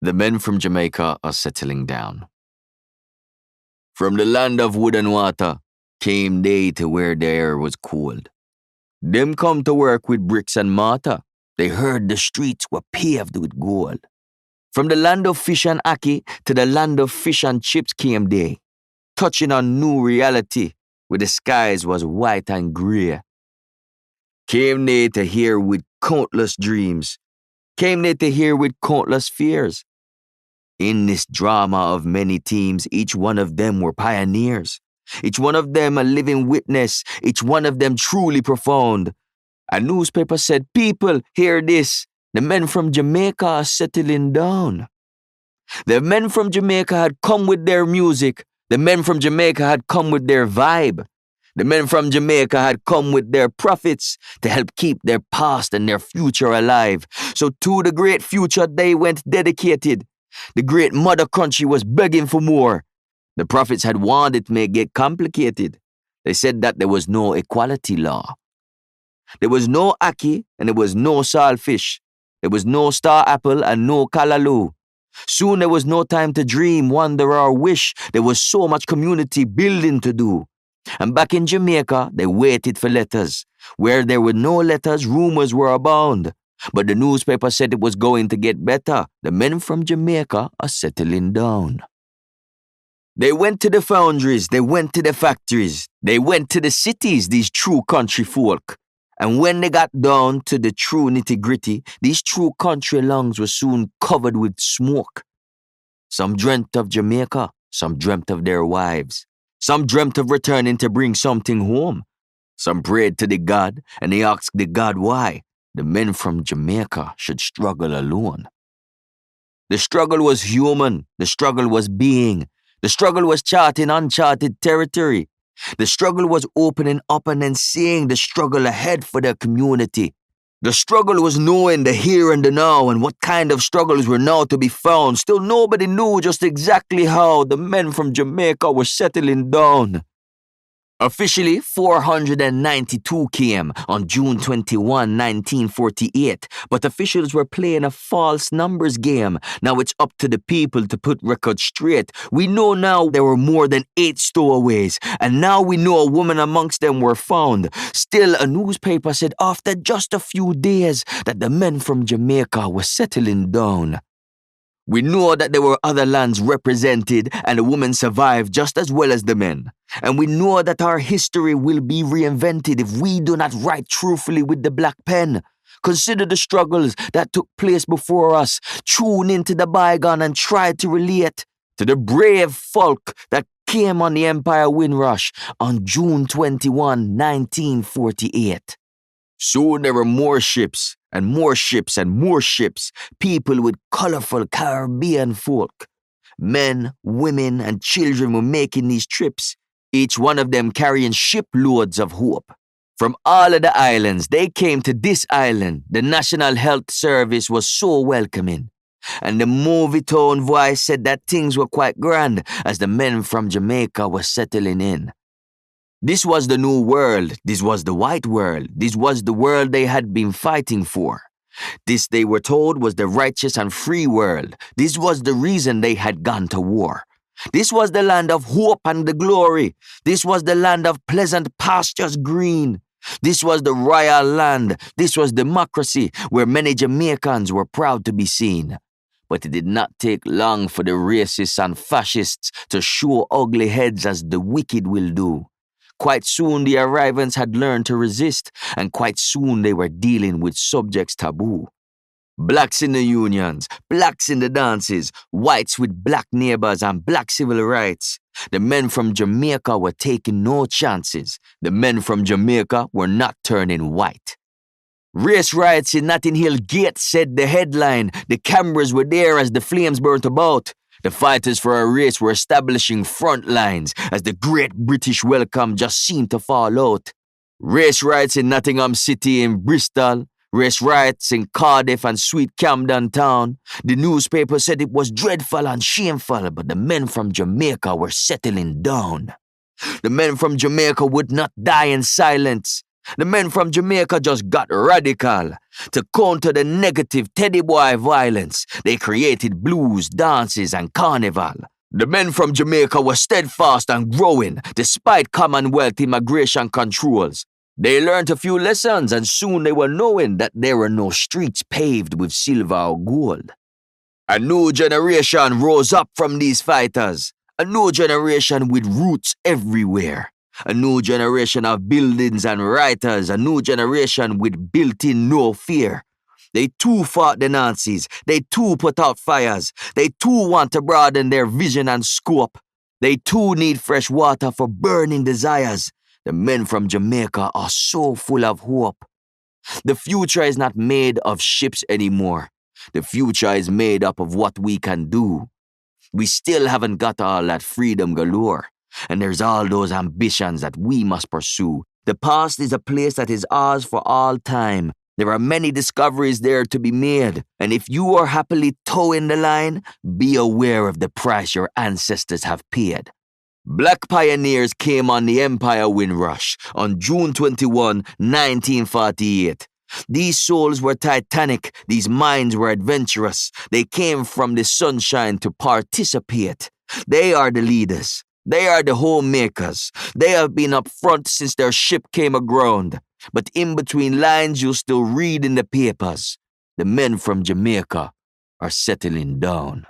The men from Jamaica are settling down. From the land of wood and water came they to where the air was cold. Them come to work with bricks and mortar. They heard the streets were paved with gold. From the land of fish and ackee to the land of fish and chips came they, touching on new reality where the skies was white and grey. Came they to hear with countless dreams. Came they to hear with countless fears. In this drama of many teams, each one of them were pioneers. Each one of them a living witness, each one of them truly profound. A newspaper said, "People, hear this. The men from Jamaica are settling down." The men from Jamaica had come with their music. The men from Jamaica had come with their vibe. The men from Jamaica had come with their profits to help keep their past and their future alive. So to the great future they went dedicated. The great mother country was begging for more. The prophets had warned it may get complicated. They said that there was no equality law. There was no ackee and there was no saltfish. There was no star apple and no callaloo. Soon there was no time to dream, wonder or wish. There was so much community building to do. And back in Jamaica, they waited for letters. Where there were no letters, rumors were abound. But the newspaper said it was going to get better. The men from Jamaica are settling down. They went to the foundries, they went to the factories, they went to the cities, these true country folk. And when they got down to the true nitty-gritty, these true country lungs were soon covered with smoke. Some dreamt of Jamaica, some dreamt of their wives. Some dreamt of returning to bring something home. Some prayed to the God, and they asked the God why the men from Jamaica should struggle alone. The struggle was human. The struggle was being. The struggle was charting uncharted territory. The struggle was opening up and then seeing the struggle ahead for their community. The struggle was knowing the here and the now and what kind of struggles were now to be found. Still nobody knew just exactly how the men from Jamaica were settling down. Officially, 492 came on June 21, 1948, but officials were playing a false numbers game. Now it's up to the people to put records straight. We know now there were more than 8 stowaways, and now we know a woman amongst them were found. Still, a newspaper said after just a few days that the men from Jamaica were settling down. We know that there were other lands represented and the women survived just as well as the men. And we know that our history will be reinvented if we do not write truthfully with the black pen. Consider the struggles that took place before us. Tune into the bygone and try to relate to the brave folk that came on the Empire Windrush on June 21, 1948. Soon there were more ships and more ships and more ships, people with colorful Caribbean folk. Men, women, and children were making these trips, each one of them carrying shiploads of hope. From all of the islands, they came to this island. The National Health Service was so welcoming. And the movie tone voice said that things were quite grand as the men from Jamaica were settling in. This was the new world. This was the white world. This was the world they had been fighting for. This, they were told, was the righteous and free world. This was the reason they had gone to war. This was the land of hope and the glory. This was the land of pleasant pastures green. This was the royal land. This was democracy, where many Jamaicans were proud to be seen. But it did not take long for the racists and fascists to show ugly heads as the wicked will do. Quite soon the arrivants had learned to resist, and quite soon they were dealing with subjects taboo. Blacks in the unions, blacks in the dances, whites with black neighbors and black civil rights. The men from Jamaica were taking no chances. The men from Jamaica were not turning white. Race riots in Notting Hill Gate, said the headline. The cameras were there as the flames burnt about. The fighters for a race were establishing front lines as the great British welcome just seemed to fall out. Race riots in Nottingham City, in Bristol, race riots in Cardiff and sweet Camden Town. The newspaper said it was dreadful and shameful, but the men from Jamaica were settling down. The men from Jamaica would not die in silence. The men from Jamaica just got radical. To counter the negative teddy boy violence, they created blues, dances, and carnival. The men from Jamaica were steadfast and growing despite Commonwealth immigration controls. They learned a few lessons and soon they were knowing that there were no streets paved with silver or gold. A new generation rose up from these fighters. A new generation with roots everywhere. A new generation of buildings and writers. A new generation with built-in no fear. They too fought the Nazis. They too put out fires. They too want to broaden their vision and scope. They too need fresh water for burning desires. The men from Jamaica are so full of hope. The future is not made of ships anymore. The future is made up of what we can do. We still haven't got all that freedom galore. And there's all those ambitions that we must pursue. The past is a place that is ours for all time. There are many discoveries there to be made. And if you are happily towing the line, be aware of the price your ancestors have paid. Black pioneers came on the Empire Windrush on June 21, 1948. These souls were titanic, these minds were adventurous. They came from the sunshine to participate. They are the leaders. They are the homemakers. They have been up front since their ship came aground. But in between lines you'll still read in the papers. The men from Jamaica are settling down.